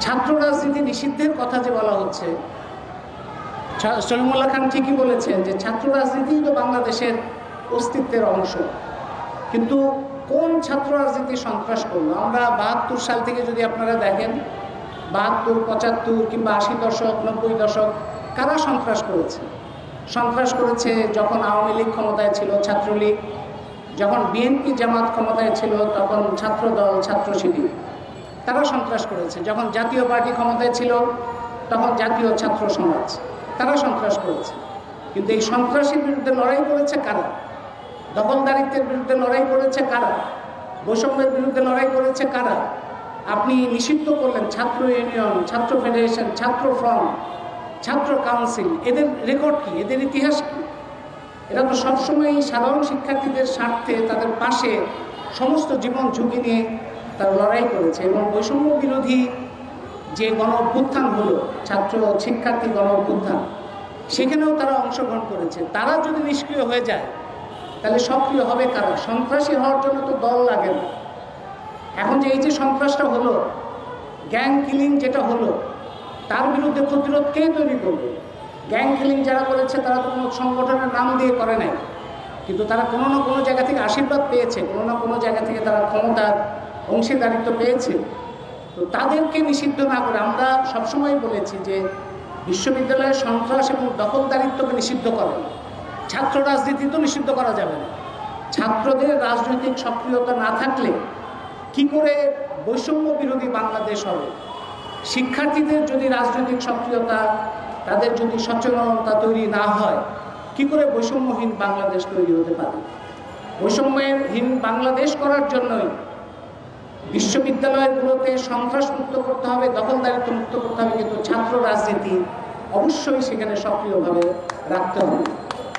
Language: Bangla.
ছাত্র রাজনীতি নিষিদ্ধের কথা যে বলা হচ্ছে, সলিমুল্লাহ খান ঠিকই বলেছেন যে ছাত্র রাজনীতি তো বাংলাদেশের অস্তিত্বের অংশ, কিন্তু কোন ছাত্র রাজনীতি সন্ত্রাস করলো? আমরা ৭২ সাল থেকে যদি আপনারা দেখেন, ৭২, ৭৫ কিংবা ৮০ দশক, ৯০ দশক, কারা সন্ত্রাস করেছে? সন্ত্রাস করেছে যখন আওয়ামী লীগ ক্ষমতায় ছিল, ছাত্রলীগ, যখন বিএনপি জামাত ক্ষমতায় ছিল তখন ছাত্রদল, ছাত্র শিবির, তারা সন্ত্রাস করেছে। যখন জাতীয় পার্টি ক্ষমতায় ছিল তখন জাতীয় ছাত্র সমাজ, তারা সন্ত্রাস করেছে। কিন্তু এই সন্ত্রাসের বিরুদ্ধে লড়াই করেছে কারা? দখলদারিত্বের বিরুদ্ধে লড়াই করেছে কারা? বৈষম্যের বিরুদ্ধে লড়াই করেছে কারা? আপনি নিষিদ্ধ করলেন ছাত্র ইউনিয়ন, ছাত্র ফেডারেশন, ছাত্র ফ্রন্ট, ছাত্র কাউন্সিল, এদের রেকর্ড কি? এদের ইতিহাস কি? এরা তো সবসময় সাধারণ শিক্ষার্থীদের স্বার্থে তাদের পাশে সমস্ত জীবন ঝুঁকি নিয়ে তারা লড়াই করেছে। এবং বৈষম্য বিরোধী যে গণ অভ্যুত্থান হলো, ছাত্র শিক্ষার্থী গণ অভ্যুত্থান, সেখানেও তারা অংশগ্রহণ করেছে। তারা যদি নিষ্ক্রিয় হয়ে যায় তাহলে সক্রিয় হবে কারা? সন্ত্রাসী হওয়ার জন্য তো দল লাগে না। এখন যে এই যে সন্ত্রাসটা হলো, গ্যাং কিলিং যেটা হলো, তার বিরুদ্ধে প্রতিরোধ কে তৈরি করবে? গ্যাং কিলিং যারা করেছে তারা তো কোনো সংগঠনের নাম দিয়ে করে নাই, কিন্তু তারা কোনো না কোনো জায়গা থেকে আশীর্বাদ পেয়েছে, কোনো না কোনো জায়গা থেকে তারা ক্ষমতার অংশীদারিত্ব পেয়েছে। তো তাদেরকে নিষিদ্ধ না করে, আমরা সবসময় বলেছি যে বিশ্ববিদ্যালয়ের সন্ত্রাস এবং দখলদারিত্বকে নিষিদ্ধ করে, ছাত্র রাজনীতি তো নিষিদ্ধ করা যাবে না। ছাত্রদের রাজনৈতিক সক্রিয়তা না থাকলে কি করে বৈষম্য বিরোধী বাংলাদেশ হবে? শিক্ষার্থীদের যদি রাজনৈতিক সক্রিয়তা, তাদের যদি সচেতনতা তৈরি না হয়, কি করে বৈষম্যহীন বাংলাদেশ তৈরি হতে পারে? বৈষম্যহীন বাংলাদেশ করার জন্যই বিশ্ববিদ্যালয়গুলোতে সন্ত্রাস মুক্ত করতে হবে, দখলদারিত্ব মুক্ত করতে হবে, কিন্তু ছাত্র রাজনীতি অবশ্যই সেখানে সক্রিয়ভাবে রাখতে হবে।